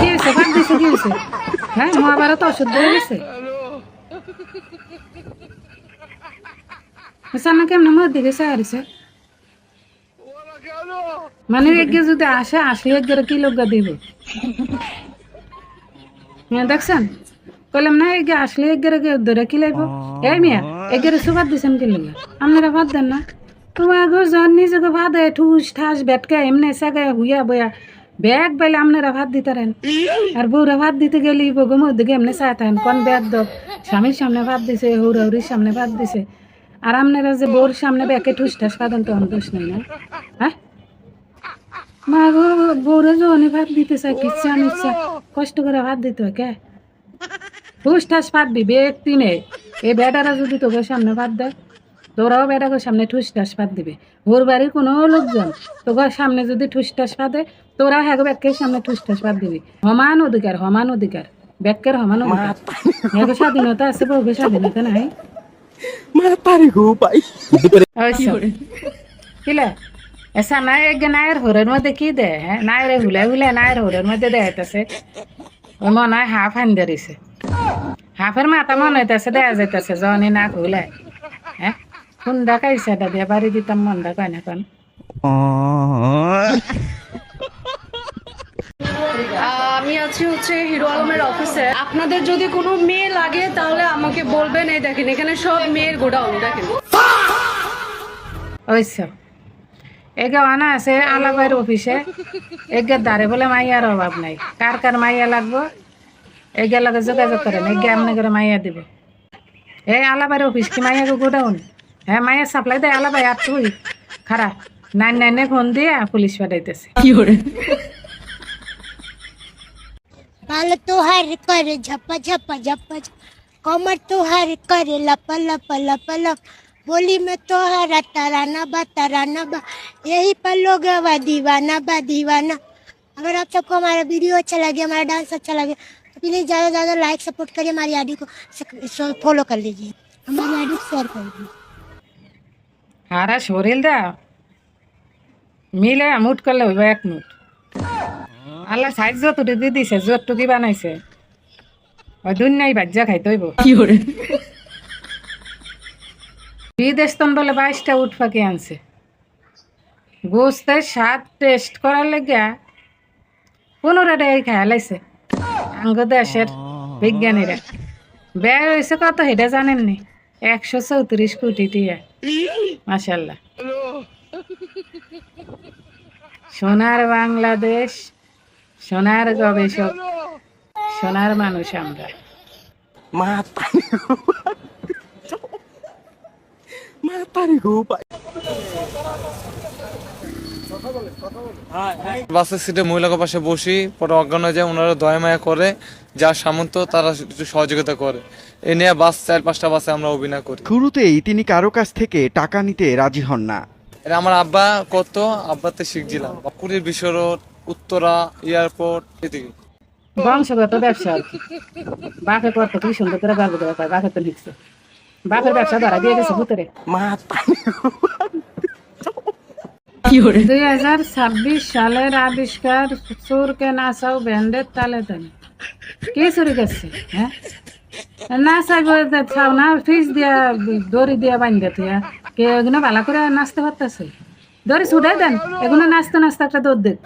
কি হয়েছে ভাত দিছে কি হয়েছে হ্যাঁ মহাভারত অশুদ্ধ হয়ে গেছে সামনে কেমন মধ্যে গেছে হারিছে মানে এগে যদি আসে আসলে এগের কি লোক দিব হ্যাঁ দেখছেন কইলাম না এগে আসলে এগের ধরে কি লাগবো এই মিয়া এগের সুবাদ দিছেন কি লাগে আপনারা ভাত দেন না তোমার জন নিজেকে ভাত দেয় ঠুস ঠাস বেটকে এমনি সাগায় হুইয়া বয়া ব্যাগ বাইলে আপনারা ভাত দিতারেন আর বউরা ভাত দিতে গেলি বগম দিকে এমনি চাইতেন কোন ব্যাগ দক স্বামীর সামনে ভাত দিছে হৌরা হৌরির সামনে ভাত দিছে আর আপনারা যে বউর সামনে ব্যাগে ঠুস ঠাস পাতেন তখন দোষ নেই না হ্যাঁ মা গো বউরা যখনই ভাত দিতে চায় কিচ্ছা নিচ্ছা কষ্ট করে ভাত দিতে হয় কে ঠুস ঠাস পাতবি ব্যক্তি নেই এই বেটারা যদি তোকে সামনে ভাত দেয় তোরাও বেটাকে সামনে ঠুস ঠাস পাত দিবে ওর বাড়ির কোনো লোকজন তোকে সামনে যদি ঠুস ঠাস পাতে তোরা হ্যাঁ ব্যাগের সামনে ঠুস ঠাস পাত দিবি সমান অধিকার ব্যাগের সমান অধিকার হ্যাঁ স্বাধীনতা আছে বউকে স্বাধীনতা নাই কিলা এসা নাই এক নায়ের হরের মধ্যে কি দে হ্যাঁ নায়ের হুলে নায়ের হরের মধ্যে দেখাইতেছে ওই মনে হয় হাফ হান ধরিছে হাফের মাথা মনে হইতেছে দেয়া যাইতেছে জনি নাক হুলে হ্যাঁ কোন দেখাইছে এটা দিয়ে বাড়ি দিতাম মন দেখায় না কোন আমি আছি হচ্ছে হিরো আলমের অফিসে। আপনাদের যদি কোনো মেয়ে লাগে তাহলে আমাকে বলবেন। এই দেখেন এখানে সব মেয়ের গোডাউন দেখেন। ওইসব এগে আনা আছে আলাবাইয়ের অফিসে এগের দ্বারে বলে মাইয়ার অভাব নাই কার মাইয়া লাগবো এগে লগে যোগাযোগ করেন এগে আমনে করে মাইয়া দিব এই আলাবাইয়ের অফিস কি মাইয়া গোডাউন হ্যাঁ মাইয়া সাপ্লাই দেয় আলাবাই আর তুই খারাপ 999 ফোন দিয়ে পুলিশ পাঠাইতেছে কি করে बाल तुहार करे झप्पा झप्पा झप्पा कमर तुहार करे लपा लपा लपा लप बोली में तोहरा तराना बा यही पर लोग दीवाना। अगर आप सबको हमारा वीडियो अच्छा लगे हमारा डांस अच्छा लगे तो प्लीज़ ज़्यादा ज़्यादा लाइक सपोर्ट करिए हमारी आईडी को फॉलो कर लीजिए हमारी आईडी को शेयर कर दीजिए हारा शरीर दा मिले मुठ करले হইব এক মুঠ আল্লাহ সাইজ যতটুকু দিছে যতটুকু বানাইছে ওই দুনিয়ায় বাজ্যা খাইতে হইব কি করে বিদেশ তন বলে 22টা উট ফাঁকি আনছে গোস্তের স্বাদ টেস্ট করার লেগে 15 টাকায় খেয়ালাইছে আঙ্গ দেশের বিজ্ঞানীরা ব্যয় হয়েছে কত সেটা জানেননি 134 কোটি টিয়া মাশাআল্লাহ সোনার বাংলাদেশ সোনার গবেষক সোনার মানুষ আমরা বাসের সিটে মহিলাকে পাশে বসি পরে অজ্ঞান হয়ে যায় ওনারা দয়া মায়া করে যার সামর্থ্য তারা একটু সহযোগিতা করে এ নিয়ে বাস 4-5টা বাসে আমরা অভিনয় করি। শুরুতেই তিনি কারো কাছ থেকে টাকা নিতে রাজি হন না। এটা আমার আব্বা করতো, আব্বাতে শিখছিলাম পুরীর বিশ্ব রোড উত্তরা এয়ারপোর্ট এদিকে বংশগত ব্যবসা আর কি বাপে করতো কি সুন্দর করে বাবু দেওয়া পায় বাপে তো লিখছে বাপের ব্যবসা ধরা দিয়ে গেছে ভূতরে 2026 সালের আবিষ্কার চোরকে নাচাও ব্যান্ডের তালে তালে কে চুরি করছে হ্যাঁ নাচাইব ছাও না ফ্রিজ দিয়া দড়ি দিয়া বান্ধে থিয়া কে এগুলো ভালো করে নাচতে পারতেছে দড়ি ছুটাই দেন এগুলো নাচতে নাচতে একটা দৌড় দেখ